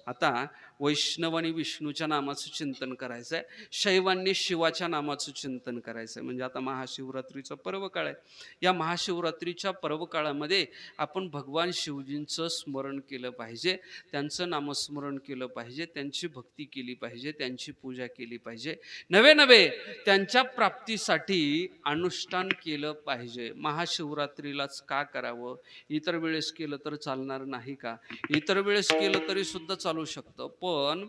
आता वैष्णवांनी विष्णूच्या नामाचं चिंतन करायचं आहे, शैवांनी शिवाच्या नामाचं चिंतन करायचं आहे. म्हणजे आता महाशिवरात्रीचा पर्व काळ आहे. या महाशिवरात्रीच्या पर्व काळामध्ये आपण भगवान शिवजींचं स्मरण केलं पाहिजे, त्यांचं नामस्मरण केलं पाहिजे, त्यांची भक्ती केली पाहिजे, त्यांची पूजा केली पाहिजे. नवे नवे त्यांच्या प्राप्तीसाठी अनुष्ठान केलं पाहिजे. महाशिवरात्रीलाच का करावं? इतर वेळेस केलं तर चालणार नाही का? इतर वेळेस केलं तरी सुद्धा चालू शकतं. पण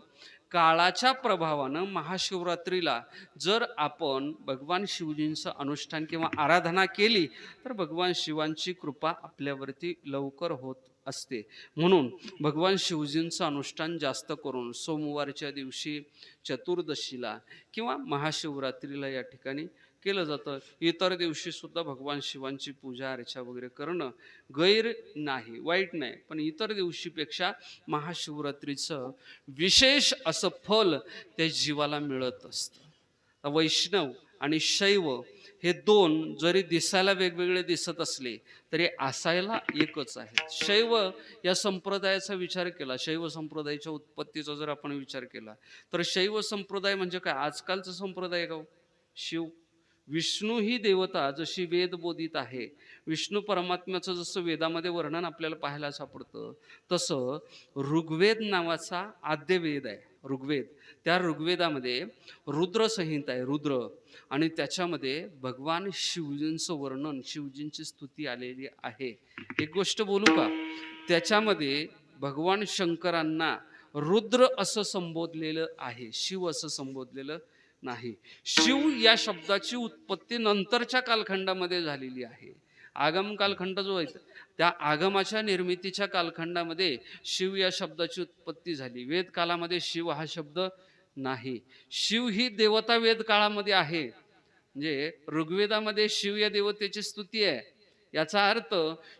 काळाच्या प्रभावानं महाशिवरात्रीला जर आपण भगवान शिवजींचं अनुष्ठान किंवा आराधना केली, तर भगवान शिवांची कृपा आपल्यावरती लवकर होत असते. म्हणून भगवान शिवजींचं अनुष्ठान जास्त करून सोमवारच्या दिवशी, चतुर्दशीला किंवा महाशिवरात्रीला या ठिकाणी केलं जातं. इतर दिवशी सुद्धा भगवान शिवांची पूजा अर्चा वगैरे करणं गैर नाही, वाईट नाही. पण इतर दिवशीपेक्षा महाशिवरात्रीचं विशेष असं फल त्या जीवाला मिळत असतं. वैष्णव आणि शैव हे दोन जरी दिसायला वेगवेगळे दिसत असले तरी असायला एकच आहेत. शैव या संप्रदायाचा विचार केला, शैव संप्रदायाच्या उत्पत्तीचा जर आपण विचार केला, तर शैव संप्रदाय म्हणजे काय? आजकालचा संप्रदाय का हो? शिव विष्णू ही देवता जशी वेदबोधित आहे, विष्णू परमात्म्याचं जसं वेदामध्ये वर्णन आपल्याला पाहायला सापडतं, तसं ऋग्वेद नावाचा आद्य वेद आहे. ऋग्वेद, त्या ऋग्वेदामध्ये रुद्र संहिता आहे, रुद्र, आणि त्याच्यामध्ये भगवान शिवजींचं वर्णन, शिवजींची स्तुती आलेली आहे. एक गोष्ट बोलू का? त्याच्यामध्ये भगवान शंकरांना रुद्र असं संबोधलेलं आहे, शिव असं संबोधलेलं नाही. शिव या शब्दाची उत्पत्ती नंतरच्या कालखंडामध्ये झालेली आहे. आगम कालखंड जो आहे, त्या आगमाच्या निर्मितीच्या कालखंडामध्ये शिव या शब्दाची उत्पत्ती झाली. वेद कालामध्ये शिव हा शब्द नाही. शिव ही देवता वेद काळामध्ये आहे. म्हणजे ऋग्वेदामध्ये शिव या देवतेची स्तुती आहे. याचा अर्थ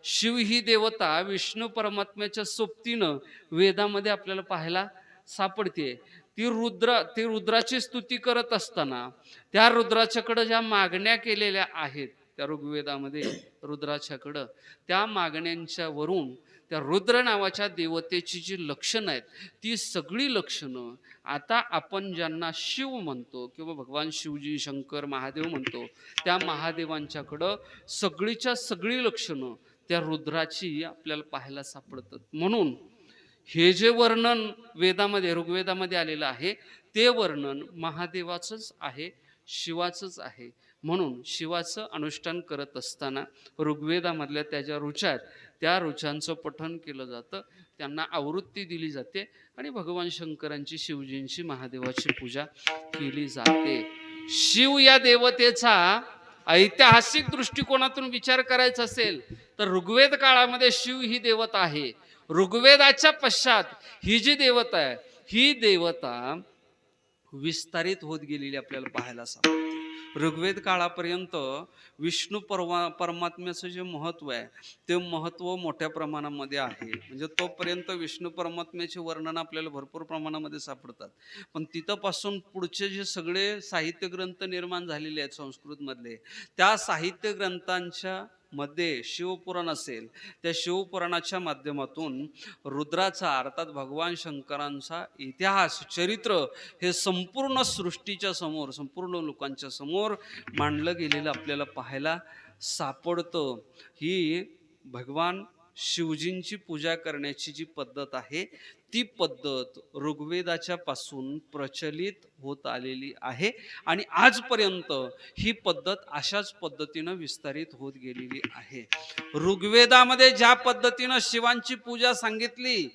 शिव ही देवता विष्णू परमात्म्याच्या सोबतीनं वेदामध्ये आपल्याला पाहायला सापडते. ती रुद्राची स्तुती करत असताना त्या रुद्राच्याकडं ज्या मागण्या केलेल्या आहेत त्या ऋग्वेदामध्ये, रुद्राच्याकडं त्या मागण्यांच्या वरून त्या रुद्र नावाच्या देवतेची जी लक्षणं आहेत, ती सगळी लक्षणं आता आपण ज्यांना शिव म्हणतो किंवा भगवान शिवजी, शंकर, महादेव म्हणतो, त्या महादेवांच्याकडं सगळीच्या सगळी लक्षणं त्या रुद्राची आपल्याला पाहायला सापडतात. म्हणून हे जे वर्णन वेदामध्ये, ऋग्वेदामध्ये आलेलं आहे, ते वर्णन महादेवाचंच आहे, शिवाचंच आहे. म्हणून शिवाचं अनुष्ठान करत असताना ऋग्वेदामधल्या त्या ज्या ऋचा आहेत, त्या ऋचांचं पठण केलं जातं, त्यांना आवृत्ती दिली जाते आणि भगवान शंकरांची, शिवजींची, महादेवाची पूजा केली जाते. शिव या देवतेचा ऐतिहासिक दृष्टिकोनातून विचार करायचा असेल तर ऋग्वेद काळामध्ये शिव ही देवता आहे. ऋग्वेदाच्या पश्चात ही जी देवता आहे, ही देवता विस्तारित होत गेलेली आपल्याला पाहायला सापडते. ऋग्वेद काळापर्यंत विष्णू परमात्म्याचं जे महत्व आहे, ते महत्व मोठ्या प्रमाणामध्ये आहे. म्हणजे तोपर्यंत विष्णू परमात्म्याचे वर्णन आपल्याला भरपूर प्रमाणामध्ये सापडतात. पण तिथपासून पुढचे जे सगळे साहित्य ग्रंथ निर्माण झालेले आहेत संस्कृतमधले, त्या साहित्य ग्रंथांच्या मध्ये शिवपुराण असेल, त्या शिवपुराणाच्या माध्यमातून रुद्राचा अर्थात भगवान शंकरांचा इतिहास, चरित्र हे संपूर्ण सृष्टीच्या समोर, संपूर्ण लोकांच्या समोर मांडलं गेलेलं आपल्याला पाहायला सापडतं. ही भगवान शिवजींची पूजा करण्याची जी पद्धत आहे, ती पद्धत ऋग्वेदाच्या पासून प्रचलित होत आलेली आहे आणि आजपर्यंत ही पद्धत अशाच पद्धतीनं विस्तारित होत गेलेली आहे. ऋग्वेदामध्ये ज्या पद्धतीनं शिवांची पूजा सांगितली,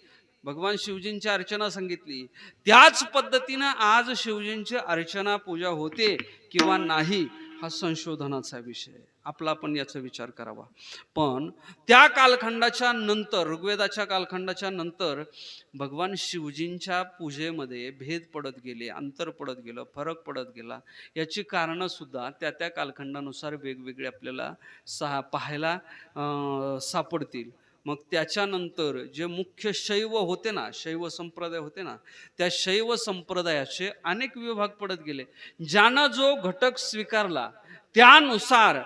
भगवान शिवजींची अर्चना सांगितली, त्याच पद्धतीनं आज शिवजींची अर्चना पूजा होते किंवा नाही हा संशोधनाचा विषय आहे. आपला आपण याचा विचार करावा. पण त्या कालखंडाच्या नंतर, ऋग्वेदाच्या कालखंडाच्या नंतर भगवान शिवजींच्या पूजेमध्ये भेद पडत गेले, अंतर पडत गेलं, फरक पडत गेला. याची कारणं सुद्धा त्या त्या कालखंडानुसार वेगवेगळे आपल्याला पाहायला सापडतील. मग त्याच्यानंतर जे मुख्य शैव होते ना, शैव संप्रदाय होते ना, त्या शैव संप्रदायाचे अनेक विभाग पडत गेले. ज्यानं जो घटक स्वीकारला त्यानुसार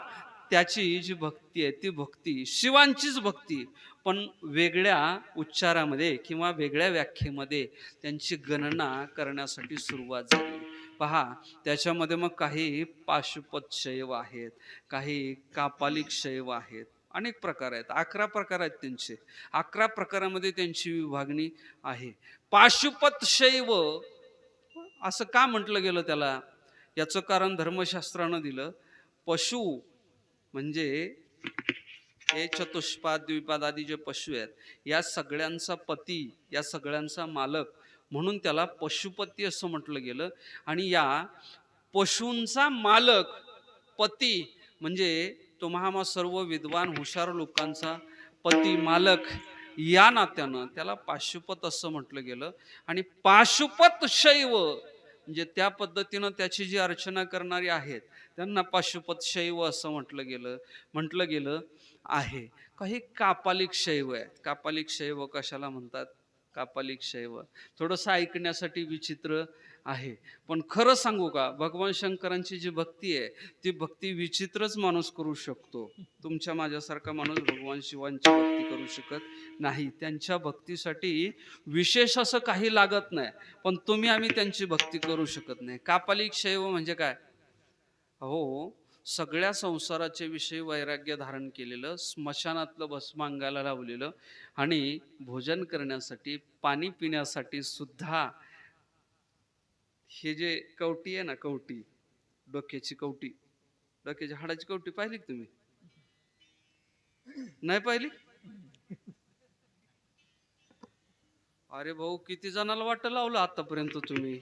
त्याची जी भक्ती आहे ती भक्ती शिवांचीच भक्ती पण वेगळ्या उच्चारामध्ये किंवा वेगळ्या व्याख्येमध्ये त्यांची गणना करण्यासाठी सुरुवात झाली. पहा, त्याच्यामध्ये मग काही पाशुपत शैव आहेत, काही कापालिक शैव आहेत, अनेक प्रकार आहेत. 11 प्रकार आहेत त्यांचे. 11 प्रकारामध्ये त्यांची विभागणी आहे. पाशुपत शैव असं का म्हटलं गेलं त्याला? याचं कारण धर्मशास्त्रानं दिलं. पशु म्हणजे हे चतुष्पाद, द्विपाद आदी जे पशु आहेत, या सगळ्यांचा पती, या सगळ्यांचा मालक म्हणून त्याला पशुपती असं म्हटलं गेलं. आणि या पशूंचा मालक, पती म्हणजे तुम्हा सर्व विद्वान हुशार लोकांचा पती, मालक, या नात्यानं त्याला पाशुपत असं म्हटलं गेलं. आणि पाशुपत शैव म्हणजे त्या पद्धतीनं त्याची जी अर्चना करणारी आहेत त्यांना पाशुपत शैव असं म्हटलं गेलं आहे. काही कापालिक शैव आहेत. कापालिक शैव कशाला म्हणतात? कापालिक शैव थोडंसं ऐकण्यासाठी विचित्र आहे, पण खरं सांगू का, भगवान शंकरांची जी भक्ती आहे ती भक्ती विचित्रच माणूस करू शकतो. तुमच्या माझ्यासारखा माणूस भगवान शिवांची भक्ती करू शकत नाही. त्यांच्या भक्तीसाठी विशेष असं काही लागत नाही, पण तुम्ही आम्ही त्यांची भक्ती करू शकत नाही. कापालिक शैव म्हणजे काय? हो, सगळ्या संसाराचे विषयी वैराग्य धारण केलेलं, स्मशानातलं भस्म अंगाला लावलेलं आणि भोजन करण्यासाठी, पाणी पिण्यासाठी सुद्धा हे जे कवटी आहे ना, कवटी, डोक्याची कवटी, डोक्याच्या हाडाची कवटी पाहिली का तुम्ही? नाही पाहिली? अरे भाऊ, किती जणाला वाट लावलं आतापर्यंत तुम्ही?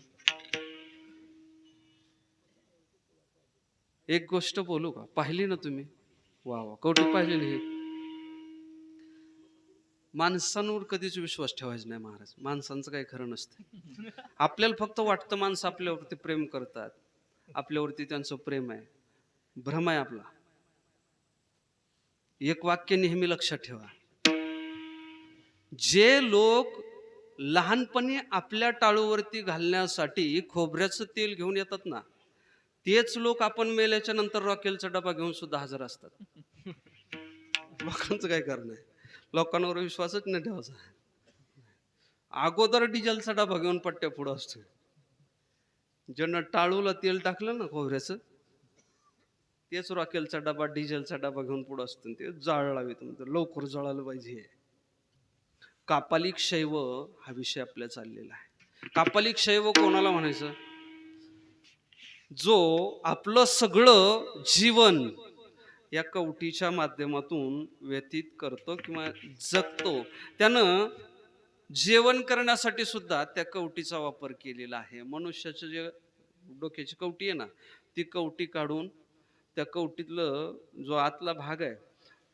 एक गोष्ट बोलू का, पाहिली ना तुम्ही? वा वा, कवटी पाहिलेली हे. माणसांवर कधीच विश्वास ठेवायचा नाही महाराज. माणसांचं काही खरं नसतं. आपल्याला फक्त वाटतं माणसं आपल्यावरती प्रेम करतात, आपल्यावरती त्यांचं प्रेम आहे. भ्रम आहे आपला. एक वाक्य नेहमी लक्षात ठेवा. जे लोक लहानपणी आपल्या टाळूवरती घालण्यासाठी खोबऱ्याचं तेल घेऊन येतात ना, तेच लोक आपण मेल्याच्या नंतर रॉकेलचा डबा घेऊन सुद्धा हजर असतात. लोकांचं काय कारण आहे? लोकांवर विश्वासच नाही ठेवायचा. अगोदर डिझेलचा डबा घेऊन पट्ट्या पुढं असतो. ज्यांना टाळूला तेल टाकलं ना खोबऱ्याचं, तेच रॉकेलचा डबा, डिझेलचा डबा घेऊन पुढं असतो. ते जाळावे, तुमचं लवकर जळालं पाहिजे. कापालिक शैव हा विषय आपल्या चाललेला आहे. कापालिक शैव कोणाला म्हणायचं? जो आपलं सगळं जीवन या कवटीच्या माध्यमातून व्यतीत करतो किंवा जगतो. त्यानं जेवण करण्यासाठी सुद्धा त्या कवटीचा वापर केलेला आहे. मनुष्याचं जे डोक्याची कवटी आहे ना, ती कवटी काढून त्या कवटीतलं जो आतला भाग आहे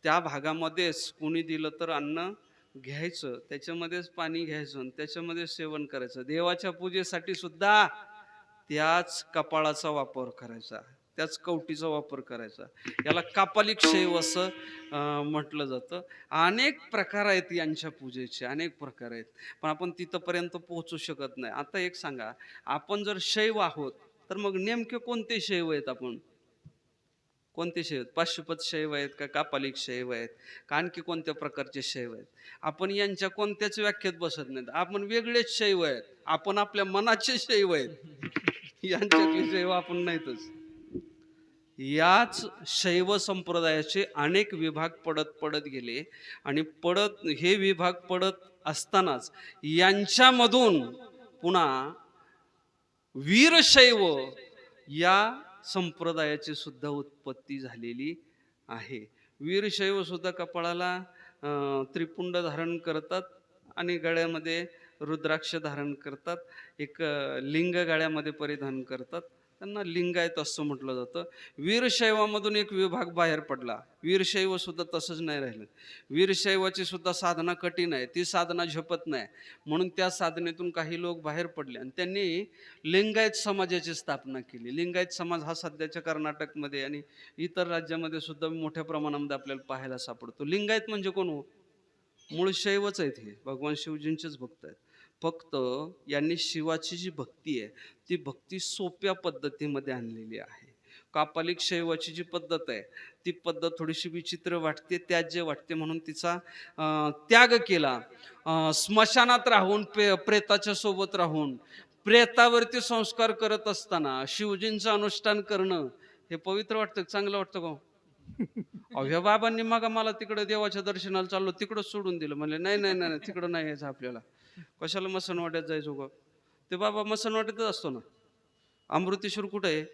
त्या भागामध्येच कोणी दिलं तर अन्न घ्यायचं, त्याच्यामध्येच पाणी घ्यायचं आणि त्याच्यामध्ये सेवन करायचं. देवाच्या पूजेसाठी सुद्धा त्याच कपाळाचा वापर करायचा, त्याच कवटीचा वापर करायचा. याला कापालिक शैव असं म्हटलं जातं. अनेक प्रकार आहेत यांच्या पूजेचे, अनेक प्रकार आहेत, पण आपण तिथपर्यंत पोहोचू शकत नाही. आता एक सांगा, आपण जर शैव आहोत तर मग नेमके कोणते शैव आहेत? आपण कोणते शैव आहेत? पाशुपत शैव आहेत का कापालिक शैव आहेत का आणखी कोणत्या प्रकारचे शैव आहेत? आपण यांच्या कोणत्याच व्याख्येत बसत नाहीत. आपण वेगळेच शैव आहेत. आपण आपल्या मनाचे शैव आहेत. यांच्यातले शैव आपण नाहीतच. याच शैव संप्रदायाचे अनेक विभाग पडत पडत गेले आणि हे विभाग पडत असतानाच यांच्यामधून पुन्हा वीरशैव या संप्रदायाची सुद्धा उत्पत्ती झालेली आहे. वीरशैव सुद्धा कपाळाला त्रिपुंड धारण करतात आणि गळ्यामध्ये रुद्राक्ष धारण करतात. एक लिंग गळ्यामध्ये परिधान करतात. त्यांना लिंगायत असं म्हटलं जातं. वीरशैवामधून एक विभाग बाहेर पडला. वीरशैव सुद्धा तसंच नाही राहिलं. वीरशैवाची सुद्धा साधना कठीण आहे, ती साधना झेपत नाही. म्हणून त्या साधनेतून काही लोक बाहेर पडले आणि त्यांनी लिंगायत समाजाची स्थापना केली. लिंगायत समाज हा सध्याच्या कर्नाटकमध्ये आणि इतर राज्यामध्ये सुद्धा मोठ्या प्रमाणामध्ये आपल्याला पाहायला सापडतो. लिंगायत म्हणजे कोण हो? मूळ शैवच आहेत, हे भगवान शिवजींचेच भक्त आहेत. फक्त यांनी शिवाची जी भक्ती आहे ती भक्ती सोप्या पद्धतीमध्ये आणलेली आहे. कापालिक शैवाची जी पद्धत आहे ती पद्धत थोडीशी विचित्र वाटते, त्याज्य वाटते, म्हणून तिचा त्याग केला. स्मशानात राहून प्रेताच्या सोबत राहून प्रेतावरती संस्कार करत असताना शिवजींचं अनुष्ठान करणं हे पवित्र वाटतं, चांगलं वाटतं का? ह्या बाबांनी मग मला तिकडे देवाच्या दर्शनाला चाललो तिकडं सोडून दिलं, म्हणले नाही नाही नाही तिकडं नाही यायचं आपल्याला, कशाला मसनवाड्यात जायचो का? ते बाबा मसनवाड्यातच असतो ना. अमृतेश्वर कुठं आहे?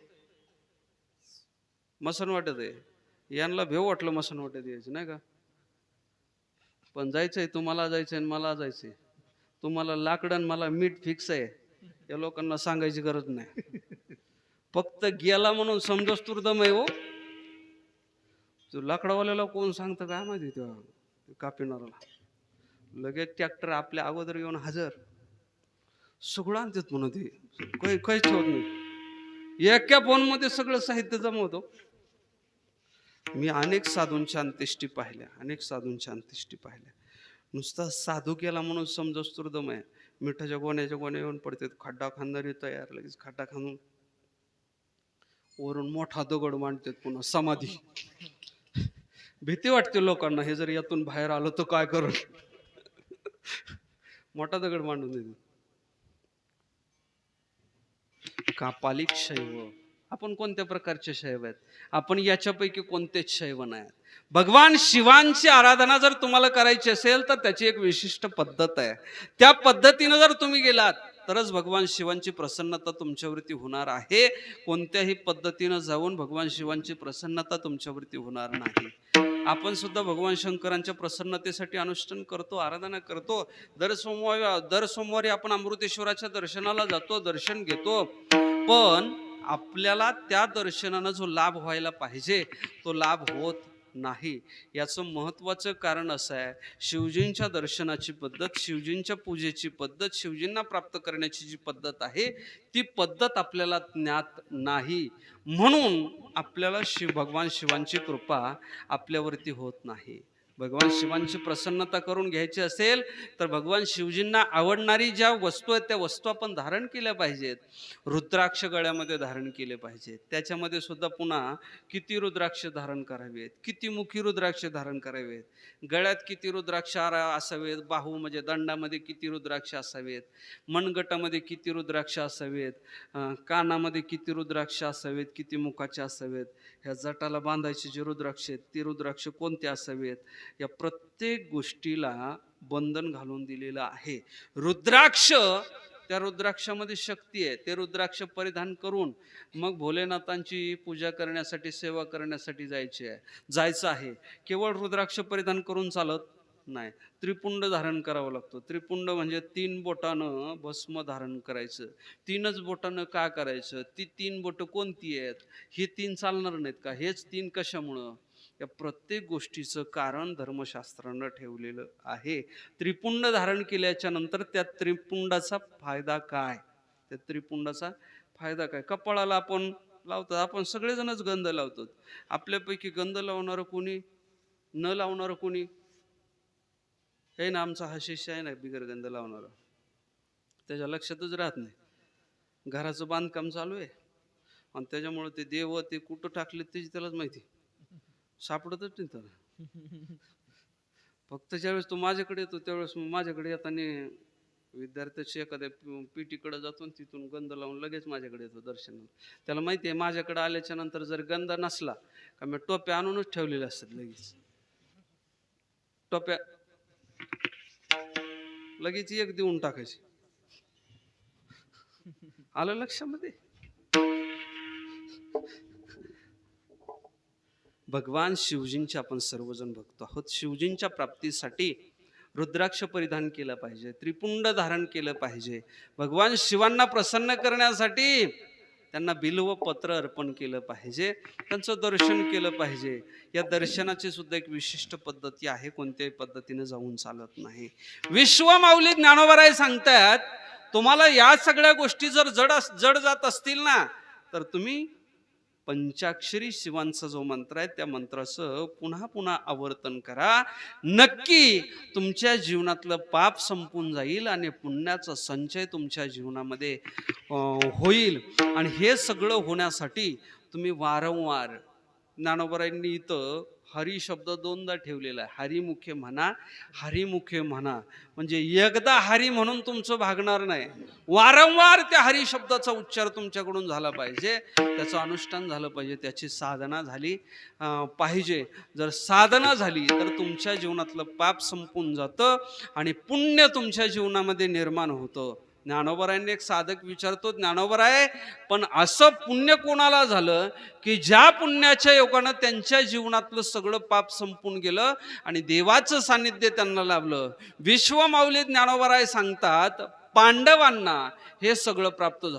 मसनवाट्यात आहे. यांना भेव वाटलं मसनवाट्यात यायचं नाही का, पण जायचंय, तुम्हाला जायचंय मला जायचंय. तुम्हाला लाकडं मला मीठ फिक्स आहे, या लोकांना सांगायची गरज नाही. फक्त गेला म्हणून समजस तुर्दम आहे. हो, तो लाकडावाल्याला कोण सांगतं काय माहिती, तेव्हा कापिणाराला लगेच ट्रॅक्टर आपल्या अगोदर येऊन हजर, सगळं आणतात म्हणून ते काहीच ठेवत नाही. एका फोन मध्ये सगळं साहित्य जमवतो. मी अनेक साधूंच्या अंत्येष्टी पाहिल्या, अनेक साधूंच्या अंत्येष्टी पाहिल्या. नुसता साधू केला म्हणून समजस तुर्दम आहे. मिठाच्या गोण्या येऊन पडतात, खड्डा खांदारी तयार, लगेच खड्डा खांदून वरून मोठा दगड मांडतात, पुन्हा समाधी. भीती वाटते लोकांना, हे जर यातून बाहेर आलो तर काय करू. मोठा दगड मांडून देतात. कापालिक शैव. आपण कोणत्या प्रकारचे शैव आहेत? आपण याच्यापैकी कोणतेच शैव नाही. भगवान शिवांची आराधना जर तुम्हाला करायची असेल तर त्याची एक विशिष्ट पद्धत आहे. त्या पद्धतीनं जर तुम्ही गेलात तरच भगवान शिवांची प्रसन्नता तुमच्यावरती होणार आहे. कोणत्याही पद्धतीनं जाऊन भगवान शिवांची प्रसन्नता तुमच्यावरती होणार नाही. आपण सुद्धा भगवान शंकरांच्या प्रसन्नतेसाठी अनुष्ठान करतो, आराधना करतो. दर सोमवारी आपण अमृतेश्वराच्या दर्शनाला जातो, दर्शन घेतो. पण आपल्याला त्या दर्शनानं जो लाभ व्हायला पाहिजे तो लाभ होत नाही. याचं महत्वाचं कारण असं आहे, शिवजींच्या दर्शनाची पद्धत, शिवजींच्या पूजेची पद्धत, शिवजींना प्राप्त करण्याची जी पद्धत आहे ती पद्धत आपल्याला ज्ञात नाही. म्हणून आपल्याला भगवान शिवांची कृपा आपल्यावरती होत नाही. भगवान शिवांची प्रसन्नता करून घ्यायची असेल तर भगवान शिवजींना आवडणारी ज्या वस्तू आहेत त्या वस्तू आपण धारण केल्या पाहिजेत. रुद्राक्ष गळ्यामध्ये धारण केले पाहिजेत. त्याच्यामध्ये सुद्धा पुन्हा किती रुद्राक्ष धारण करावेत, किती मुखी रुद्राक्ष धारण करावेत, गळ्यात किती रुद्राक्ष असावेत, बाहू म्हणजे दंडामध्ये किती रुद्राक्ष असावेत, मनगटामध्ये किती रुद्राक्ष असावेत, कानामध्ये किती रुद्राक्ष असावेत, किती मुखाचे असावेत, ह्या जटाला बांधायचे जे रुद्राक्ष आहेत ते रुद्राक्ष कोणते असावेत, या प्रत्येक गोष्टीला बंधन घालून दिलेलं आहे. रुद्राक्ष, त्या रुद्राक्षामध्ये शक्ती आहे. ते रुद्राक्ष परिधान करून मग भोलेनाथांची पूजा करण्यासाठी, सेवा करण्यासाठी जायचं आहे. केवळ रुद्राक्ष परिधान करून चालत नाही, त्रिपुंड धारण करावं लागतं. त्रिपुंड म्हणजे 3 बोटानं भस्म धारण करायचं. 3च बोटानं का करायचं? ती 3 बोटं कोणती आहेत? ही 3 चालणार नाहीत का? हेच 3 कशामुळं? या प्रत्येक गोष्टीचं कारण धर्मशास्त्रानं ठेवलेलं आहे. त्रिपुंड धारण केल्याच्या नंतर त्या त्रिपुंडाचा फायदा काय? त्या त्रिपुंडाचा फायदा काय? कपाळाला आपण लावतो, आपण सगळेजणच गंध लावतो. आपल्यापैकी गंध लावणारं कोणी, न लावणारं कोणी? हे ना, आमचा हा शिष्य आहे ना बिगर गंध लावणारा, त्याच्या लक्षातच राहत नाही. घराचं बांधकाम चालू आहे आणि त्याच्यामुळे ते देव ते कुठं टाकले त्याची त्यालाच माहिती, सापडतच नाही त्याला. फक्त ज्यावेळेस तो माझ्याकडे येतो त्यावेळेस माझ्याकडे येताना विद्यार्थ्याची एखाद्या पिटीकडे जातो, तिथून गंध लावून लगेच माझ्याकडे येतो दर्शनाला. त्याला माहिती आहे माझ्याकडे आल्याच्या नंतर जर गंध नसला का मी टोप्या आणूनच ठेवलेल्या असतात. लगेच टोप्या लगेच एक देऊन टाकायची. आलं लक्षामध्ये? भगवान शिवजींचे आपण सर्वजण भक्त आहोत. शिवजींच्या प्राप्तीसाठी रुद्राक्ष परिधान केलं पाहिजे, त्रिपुंड धारण केलं पाहिजे. भगवान शिवांना प्रसन्न करण्यासाठी त्यांना बिल्व पत्र अर्पण केलं पाहिजे, त्यांचं दर्शन केलं पाहिजे. या दर्शनाची सुद्धा एक विशिष्ट पद्धती आहे, कोणत्याही पद्धतीने जाऊन चालत नाही. विश्वमाऊली ज्ञानोबाराय सांगतात, तुम्हाला या सगळ्या गोष्टी जर जड जात असतील ना तर तुम्ही पंचाक्षरी शिवांचा जो मंत्र आहे त्या मंत्राचं पुन्हा पुन्हा आवर्तन करा. नक्की तुमच्या जीवनातलं पाप संपून जाईल आणि पुण्याचा संचय तुमच्या जीवनामध्ये होईल. आणि हे सगळं होण्यासाठी तुम्ही वारंवार ज्ञानोबरायांनी इथं हरी शब्द दोनदा ठेवलेला आहे. हरिमुखे म्हणा, हरिमुखे म्हणा. म्हणजे एकदा हरी म्हणून तुमचं भागणार नाही, वारंवार त्या हरी शब्दाचा उच्चार तुमच्याकडून झाला पाहिजे, त्याचं अनुष्ठान झालं पाहिजे, त्याची साधना झाली पाहिजे. जर साधना झाली तर तुमच्या जीवनातलं पाप संपून जातं आणि पुण्य तुमच्या जीवनामध्ये निर्माण होतं. ज्ञानोबरायांनी एक साधक विचारतो, ज्ञानोबराय पण असं पुण्य कोणाला झालं की ज्या पुण्याच्या योगानं त्यांच्या जीवनातलं सगळं पाप संपून गेलं आणि देवाचं सानिध्य त्यांना लाभलं? विश्वमाऊली ज्ञानोबराय सांगतात, पांडवांना हे सगळं प्राप्त झालं.